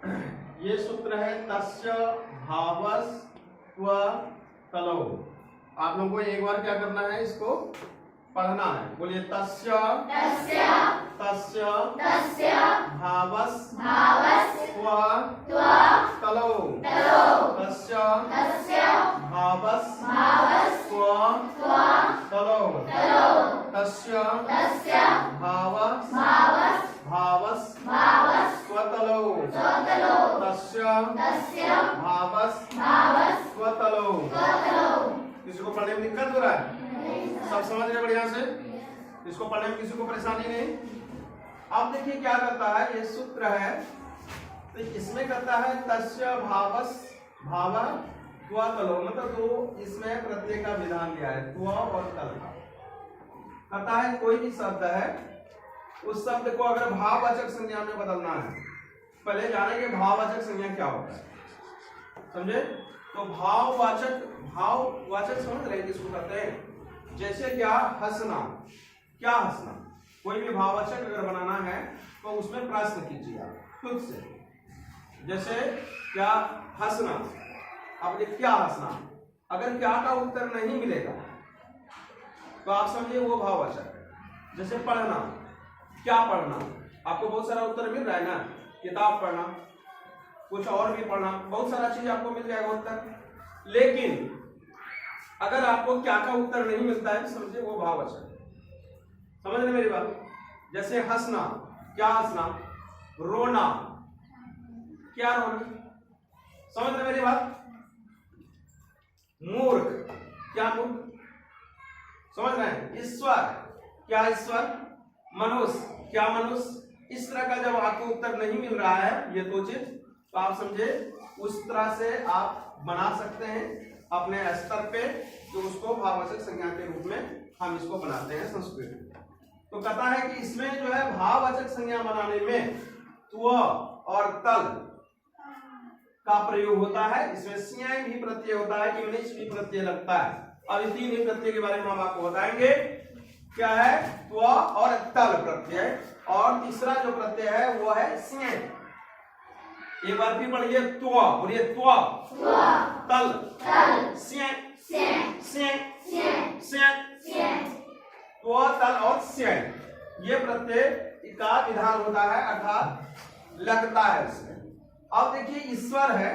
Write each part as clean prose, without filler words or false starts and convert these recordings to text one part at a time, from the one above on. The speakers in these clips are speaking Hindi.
ये सूत्र है तस्य भावस्त्व तलौ। आप लोगों को एक बार क्या करना है, इसको पढ़ना है। बोलिए तस्य तस्य तस्य तस्य भावस्त्व तलौ। तस्य तस्य भावस्त्व तलौ। तस्य तस्य भावस्त्व तलौ। तस्य भावस्त्व तलौ। किसी को पढ़ने में दिक्कत हो रहा है? सब समझ रहे बढ़िया से? इसको पढ़ने में किसी को परेशानी नहीं? अब देखिए क्या करता है, ये सूत्र है तो इसमें करता है तस्य भाव त्व तलो, मतलब दो इसमें प्रत्यय का विधान दिया है, त्व और तल का। कहता है कोई भी शब्द है, उस शब्द को अगर भाववाचक संज्ञा में बदलना है, पहले जानेंगे भाववाचक संज्ञा क्या होता है, समझे? तो भाववाचक समझ रहे किसको कहते हैं? जैसे क्या हंसना, क्या हंसना, कोई भी भाववाचक अगर बनाना है तो उसमें प्रश्न कीजिए आप खुद से। जैसे क्या हंसना, अब ये क्या हंसना, अगर क्या का उत्तर नहीं मिलेगा तो आप समझिए वो भाववाचक है। जैसे पढ़ना, क्या पढ़ना, आपको बहुत सारा उत्तर मिल रहा है ना, किताब पढ़ना, कुछ और भी पढ़ना, बहुत सारा चीज आपको मिल जाएगा उत्तर। लेकिन अगर आपको क्या का उत्तर नहीं मिलता है, समझिए वो भाववाचक है। समझ रहे मेरी बात? जैसे हंसना, क्या हंसना, रोना, क्या रोना, समझ रहे मेरी बात? मूर्ख, क्या मूर्ख, समझ रहे हैं? ईश्वर, क्या ईश्वर, मनुष्य, क्या मनुष्य। इस तरह का जब आपको उत्तर नहीं मिल रहा है ये दो चीज, तो आप समझे उस तरह से आप बना सकते हैं अपने स्तर पे, तो उसको भाववाचक संज्ञा के रूप में हम इसको बनाते हैं संस्कृत में। तो कहता है कि इसमें जो है भाववाचक संज्ञा बनाने में त्व और तल का प्रयोग होता है। इसमें स्याय भी प्रत्यय होता है, इमनिच भी प्रत्यय लगता है। अब इस तीन ही प्रत्यय के बारे में हम आपको बताएंगे। क्या है? त्व और तल प्रत्यय, और तीसरा जो प्रत्यय है वो है स्याय। एक बार फिर पढ़िए, त्व, बोलिए त्व, तल, स्याय, त्व, तल और स्याय, ये प्रत्यय का विधान होता है, अर्थात लगता है इसमें। अब देखिए ईश्वर है,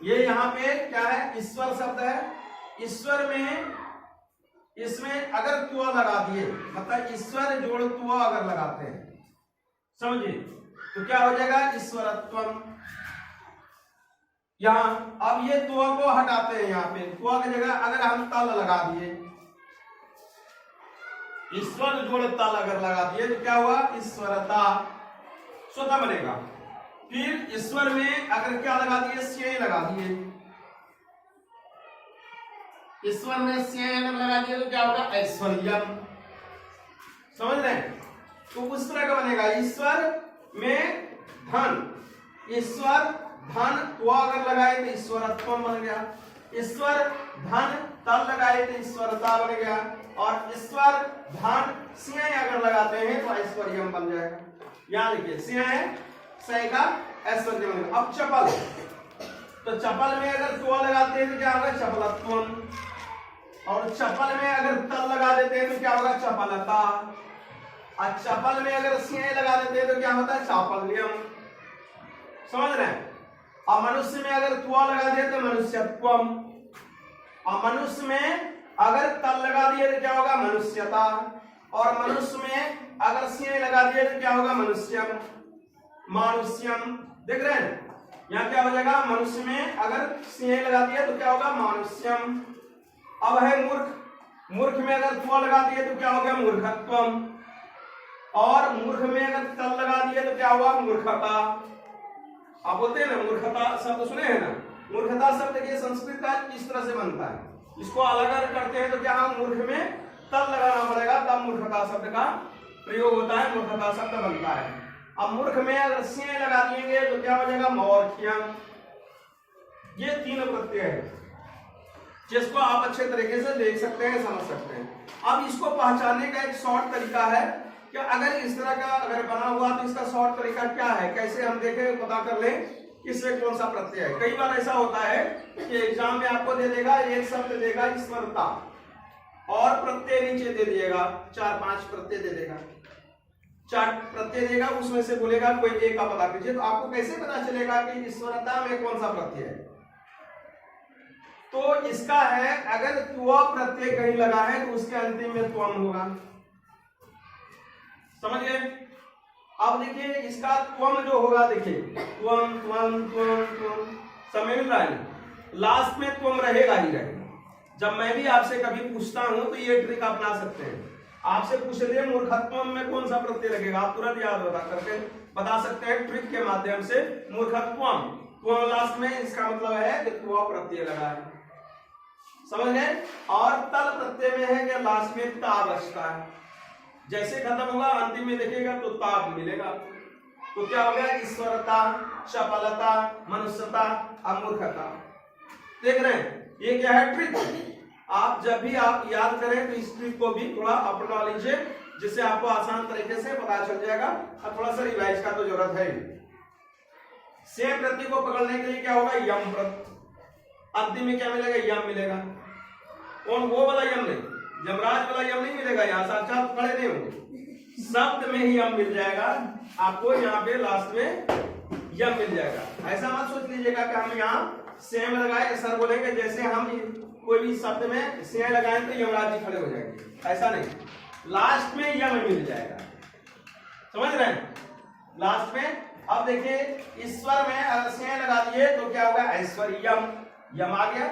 ये यहाँ पे क्या है, ईश्वर शब्द है। ईश्वर में इसमें अगर त्व लगा दिए, मतलब ईश्वर जोड़ त्व अगर लगाते हैं, समझिए, तो क्या हो जाएगा, ईश्वरत्वम। यहां अब ये त्व को हटाते हैं, यहाँ पे त्व की जगह अगर हम तल लगा दिए, ईश्वर जोड़ तल अगर लगा दिए तो क्या हुआ, ईश्वरता, स्वतः बनेगा। फिर ईश्वर में अगर क्या लगा दिए, स्याय लगा दिए, ईश्वर में स्याय अगर लगा दिए तो क्या होगा, ऐश्वर्यम। समझ रहे हैं? तो उस तरह का बनेगा। ईश्वर में धन, ईश्वर धन, त्व अगर लगाए तो ईश्वरत्व बन गया। ईश्वर धन तल लगाए तो ईश्वरता बन गया, और ईश्वर धन स्याय अगर लगाते हैं तो ऐश्वर्यम बन जाएगा। यहाँ देखिए स्याय, सय का ऐश्वर्य बन गया। अब चपल, तो चपल में अगर त्व लगाते हैं तो क्या होगा, चपलत्वम, और चपल में अगर तल लगा देते हैं तो क्या होगा, चपलता, और चपल में अगर स्याय लगा देते हैं तो क्या होता है, चापल्यम। समझ रहे हैं? और मनुष्य में अगर त्व लगा दिए तो मनुष्यत्वम, और मनुष्य में अगर तल लगा दिए तो क्या होगा, मनुष्यता, और मनुष्य में अगर स्याय लगा दिए तो क्या होगा, मनुष्यम, मानुष्यम। देख रहे हैं? यहाँ क्या हो जाएगा, मनुष्य में अगर स्याय लगा दिए तो क्या होगा, मानुष्यम। अब है मूर्ख, मूर्ख में अगर त्व लगा दिए तो क्या हो गया, मूर्खत्वम, और मूर्ख में अगर तल लगा दिए तो क्या हुआ, मूर्खता। आप बोलते हैं ना मूर्खता शब्द सुने हैं ना, मूर्खता शब्द के संस्कृत का इस तरह से बनता है। इसको अलग अलग करते हैं तो क्या, मूर्ख में तल लगाना पड़ेगा, तब मूर्खता शब्द का प्रयोग होता है, मूर्खता शब्द बनता है। अब मूर्ख में अगर स्याय लगा दिएंगे तो क्या हो जाएगा, मौर्ख्यम। ये तीन प्रत्यय है जिसको आप अच्छे तरीके से देख सकते हैं, समझ सकते हैं। अब इसको पहचानने का एक शॉर्ट तरीका है कि क्या अगर इस तरह का अगर बना हुआ तो इसका शॉर्ट तरीका क्या है, कैसे हम देखें पता कर लें किसमें कौन सा प्रत्यय है। कई बार ऐसा होता है कि एग्जाम में आपको दे देगा एक शब्द देगा ईश्वरता और प्रत्यय नीचे दे दिएगा, 4-5 प्रत्यय दे देगा, 4 प्रत्यय देगा, उसमें से बोलेगा कोई एक का पता कीजिए। तो आपको कैसे पता चलेगा कि ईश्वरता में कौन सा प्रत्यय है? तो इसका है अगर त्व प्रत्यय कहीं लगा है तो उसके अंतिम में त्वम होगा, समझ गए। अब देखिए इसका त्वम जो होगा, देखिए त्वम त्वम त्वम त्वम सब मिल रहा है, लास्ट में त्वम रहेगा ही रहेगा। जब मैं भी आपसे कभी पूछता हूं तो ये ट्रिक अपना सकते हैं। आपसे पूछ रहे मूर्खत्व में कौन सा प्रत्यय लगेगा, आप तुरंत याद बता सकते हैं ट्रिक के माध्यम से। मूर्खत्वम, त्वम लास्ट में, इसका मतलब है कि त्व प्रत्यय लगा है, समझ गए। और तल प्रत्यय में है कि लास्ट में ता बचता है, जैसे खत्म होगा अंतिम में देखिएगा तो ताप मिलेगा। तो क्या हो गया, ईश्वरता, चपलता, मनुष्यता, अमूर्खता। देख रहे हैं ये क्या है ट्रिक। आप जब भी आप याद करें तो इस ट्रिक को भी थोड़ा अपना लीजिए, जिससे आपको आसान तरीके से पता चल जाएगा। और थोड़ा सा रिवाइज का तो जरूरत है। सेम प्रत्यय को पकड़ने के लिए क्या होगा, यम प्रत्यय, अंतिम में क्या मिलेगा, यम मिलेगा। कौन, वो वाला यम नहीं, यमराज वाला यम नहीं मिलेगा, यहाँ साक्षात खड़े नहीं होंगे, शब्द में ही यम मिल जाएगा आपको, यहाँ पे लास्ट में यम मिल जाएगा। ऐसा मत सोच लीजिएगा कि हम यहाँ सेम लगाए, सर बोलेंगे जैसे हम कोई भी शब्द में से लगाएं तो यमराज जी खड़े हो जाएंगे, ऐसा नहीं, लास्ट में यम मिल जाएगा, समझ रहे हैं, लास्ट में। अब देखिए ईश्वर में अगर से लगा दिए तो क्या होगा, ऐश्वर्यम, यम आ गया।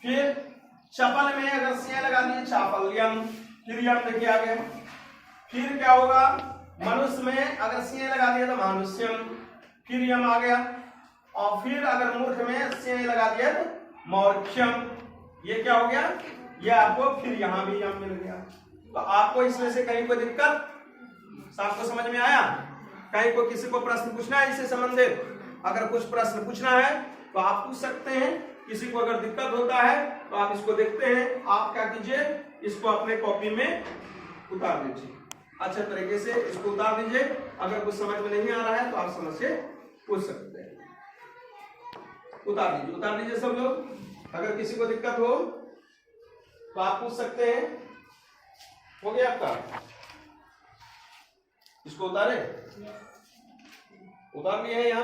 फिर चपल में अगर से लगा दिए, चापल्यम, फिर यम देखिए आ गया। फिर क्या होगा, मनुष्य में अगर से लगा दिया तो मानुष्यम, फिर यम आ गया। और फिर अगर मूर्ख में से लगा दिया तो मौर्ख्यम, ये क्या हो गया, ये आपको फिर यहां भी यम मिल गया। तो आपको इसमें से कहीं कोई दिक्कत, आपको समझ में आया? कहीं को किसी को प्रश्न पूछना है इससे संबंधित, अगर कुछ प्रश्न पूछना है तो आप पूछ सकते हैं। किसी को अगर दिक्कत होता है तो आप इसको देखते हैं, आप क्या कीजिए, इसको अपने कॉपी में उतार दीजिए, अच्छे तरीके से इसको उतार दीजिए। अगर कुछ समझ में नहीं आ रहा है तो आप समझ से पूछ सकते हैं, उतार दीजिए सब लोग। अगर किसी को दिक्कत हो तो आप पूछ सकते हैं। हो गया आपका, इसको उतारे, उतार लिए हैं यहाँ।